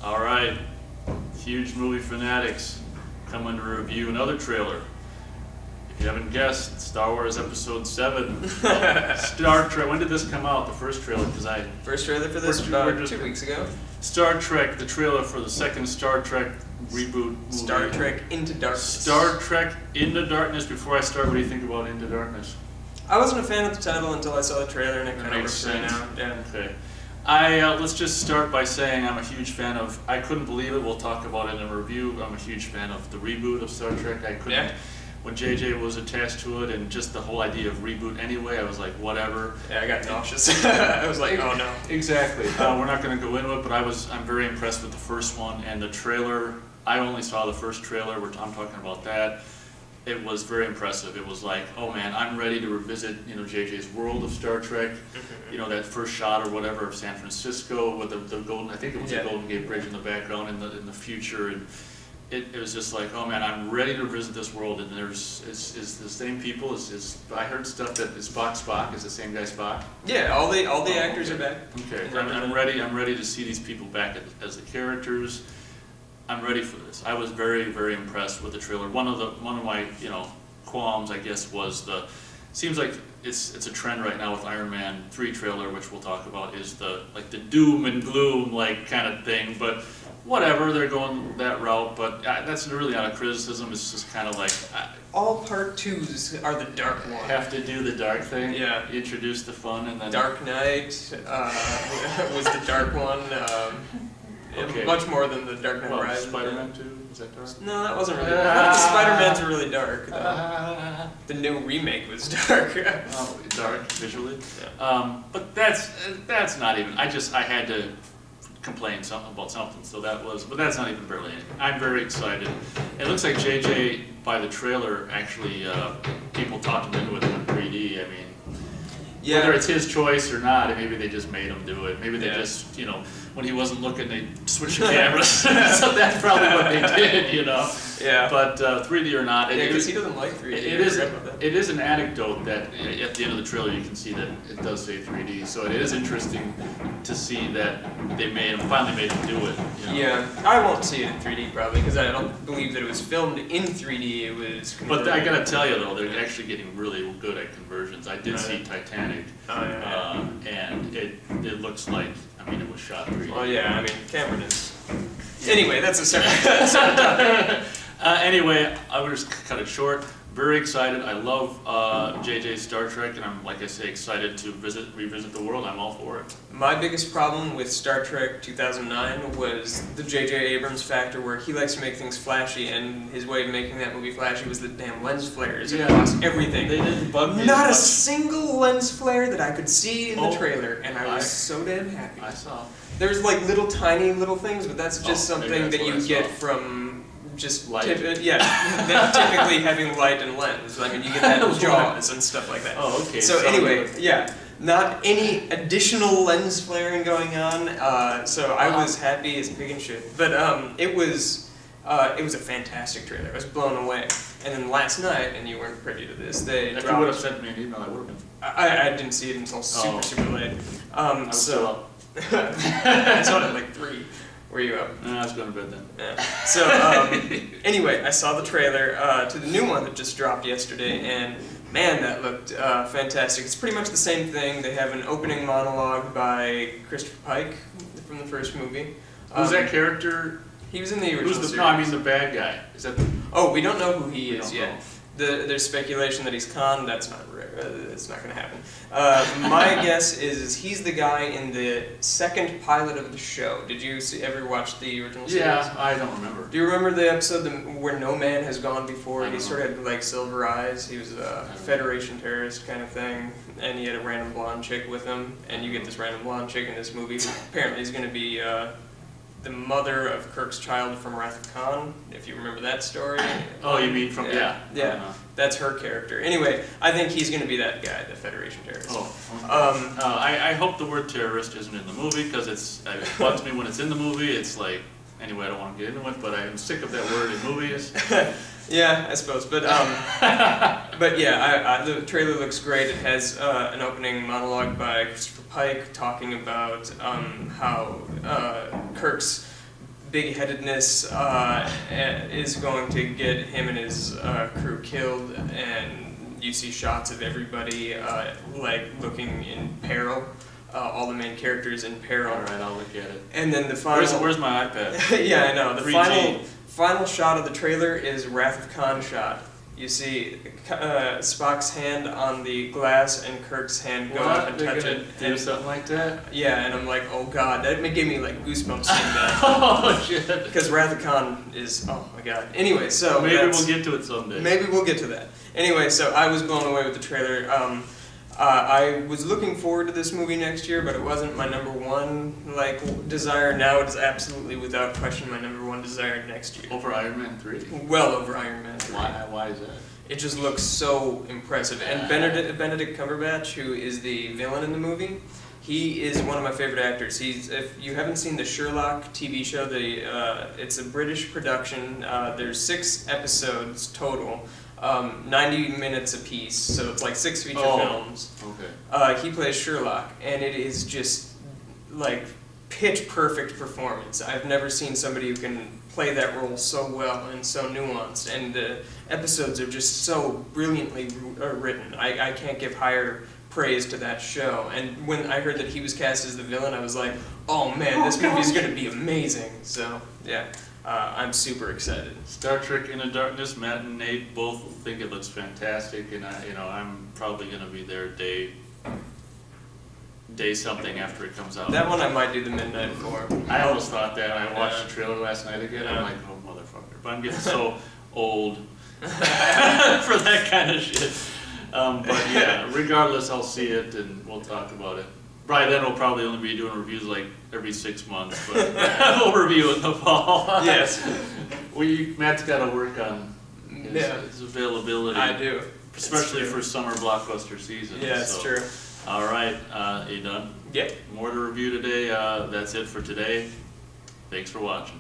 All right, huge movie fanatics coming to review another trailer. If you haven't guessed, Star Wars Episode 7. Star Trek. When did this come out? The first trailer? First trailer for this about 2 weeks ago. Star Trek, the trailer for the second Star Trek reboot movie. Star Trek Into Darkness. Star Trek Into Darkness. Before I start, what do you think about Into Darkness? I wasn't a fan of the title until I saw the trailer, and it kind of makes worked sense. out. Yeah. Okay. Let's just start by saying I'm a huge fan of. I couldn't believe it. We'll talk about it in a review. I'm a huge fan of the reboot of Star Trek. I couldn't. Yeah. When JJ was attached to it, and just the whole idea of reboot anyway, I was like, whatever. Yeah, I got nauseous. I was like, oh no. Exactly. We're not going to go into it, but I'm very impressed with the first one and the trailer. I only saw the first trailer. I'm talking about that. It was very impressive. It was like, oh man, I'm ready to revisit, JJ's world of Star Trek. That first shot or whatever of San Francisco with the golden. I think it was the Golden Gate Bridge in the background in the future, and it was just like, oh man, I'm ready to visit this world. And it's the same people. I heard stuff that is Spock. Is the same guy Spock? Yeah, all the actors are back. Okay, I'm ready. I'm ready to see these people back as the characters. I'm ready for this. I was very, very impressed with the trailer. One of my qualms, I guess, was seems like it's a trend right now with Iron Man 3 trailer, which we'll talk about, is the doom and gloom kind of thing. But whatever, they're going that route. But that's really not a criticism. It's just kind of like all part twos are the dark one. Have to do the dark thing. Yeah. Introduce the fun and then Dark Knight was the dark one. Okay. Much more than the Dark Knight Rises. Spider-Man 2? Was that dark? No, that wasn't really dark. The Spider-Mans are really dark, though. The new remake was dark. Oh, dark, visually? Yeah. But that's not even, I had to complain about something, but that's not even barely anything. I'm very excited. It looks like JJ, by the trailer, actually, people talked him into it in 3D, I mean. Yeah. Whether it's his choice or not, maybe they just made him do it. Maybe they just, when he wasn't looking, they switched the cameras. So that's probably what they did, Yeah. But 3D or not. Yeah, because he doesn't like 3D. It is an anecdote that at the end of the trailer you can see that it does say 3D. So it is interesting to see that they finally made him do it. Yeah, I won't see it in 3D probably, because I don't believe that it was filmed in 3D. It was converted. But I gotta tell you though, they're actually getting really good at conversions. I did see Titanic, and it looks like, it was shot 3D. Well, yeah, Cameron is. Anyway, that's a separate topic. Anyway, I will just cut it short. Very excited. I love JJ's Star Trek, and I'm, like I say, excited to revisit the world. I'm all for it. My biggest problem with Star Trek 2009 was the J.J. Abrams factor, where he likes to make things flashy, and his way of making that movie flashy was the damn lens flares across everything. They didn't bug me. Not a single lens flare that I could see in the trailer, and I was so damn happy. I saw. There's tiny little things, but that's just something that you get from just light. Typically having light and lens. You get that in Jaws and stuff like that. Oh, okay. So anyway, not any additional lens flaring going on. So I was happy as pig and shit. But it was a fantastic trailer. I was blown away. And then last night, and you weren't privy to this, they dropped. If you would have sent me an email, I would have been. I didn't see it until super late. I saw it at like 3. Were you up? No, I was going to bed then. Yeah. So, anyway, I saw the trailer to the new one that just dropped yesterday, and man, that looked fantastic. It's pretty much the same thing. They have an opening monologue by Christopher Pike from the first movie. Who's that character? He was in the original series. No, I mean the bad guy. Is that the... Oh, we don't know who he is yet. There's speculation that he's Khan. That's not it's not going to happen. My guess is he's the guy in the second pilot of the show. Did you ever watch the original series? Yeah, I don't remember. Do you remember the episode where no man has gone before? He sort of had silver eyes. He was a Federation terrorist kind of thing, and he had a random blonde chick with him. And you get this random blonde chick in this movie who apparently is going to be the mother of Kirk's child from Wrath of Khan, if you remember that story. Oh, you mean from, yeah. That's her character. Anyway, I think he's going to be that guy, the Federation terrorist. Oh, okay. I hope the word terrorist isn't in the movie, because it bugs me when it's in the movie. It's like, anyway, I don't want to get into it, but I'm sick of that word in movies. Yeah, I suppose, but the trailer looks great. It has an opening monologue by Christopher Pike talking about how Kirk's big-headedness is going to get him and his crew killed, and you see shots of everybody like looking in peril. All the main characters in peril. All right, I'll look at it. And then the final. Where's my iPad? Yeah, I know. The 3G. final shot of the trailer is Wrath of Khan shot. You see Spock's hand on the glass and Kirk's hand go up and touch it. Do something like that? Yeah, and I'm like, oh god, that gave me like goosebumps seeing that. Oh shit! Because Wrath of Khan is, oh my god. Anyway, so maybe we'll get to it someday. Maybe we'll get to that. Anyway, so I was blown away with the trailer. I was looking forward to this movie next year, but it wasn't my number one desire. Now it is absolutely, without question, my number one desire next year. Over Iron Man 3? Well over Iron Man 3. Why is that? It just looks so impressive. And Benedict Cumberbatch, who is the villain in the movie, he is one of my favorite actors. If you haven't seen the Sherlock TV show, it's a British production. There's 6 episodes total. 90 minutes apiece, so it's like 6 feature films. Okay. He plays Sherlock, and it is just like pitch perfect performance. I've never seen somebody who can play that role so well and so nuanced, and the episodes are just so brilliantly written. I can't give higher praise to that show. And when I heard that he was cast as the villain, I was like, oh man, this movie's going to be amazing. So yeah. I'm super excited. Star Trek Into Darkness, Matt and Nate both think it looks fantastic, and I'm probably gonna be there day something after it comes out. That one I might do the midnight for. I almost thought that. I watched the trailer last night again. I'm like, oh motherfucker! But I'm getting so old for that kind of shit. But yeah, regardless, I'll see it and we'll talk about it. By then, we'll probably only be doing reviews like every 6 months, but we'll review in the fall. Yes. Matt's got to work on his availability. I do. Especially for summer blockbuster season. Yeah, it's true. All right, are you done? Yeah. More to review today. That's it for today. Thanks for watching.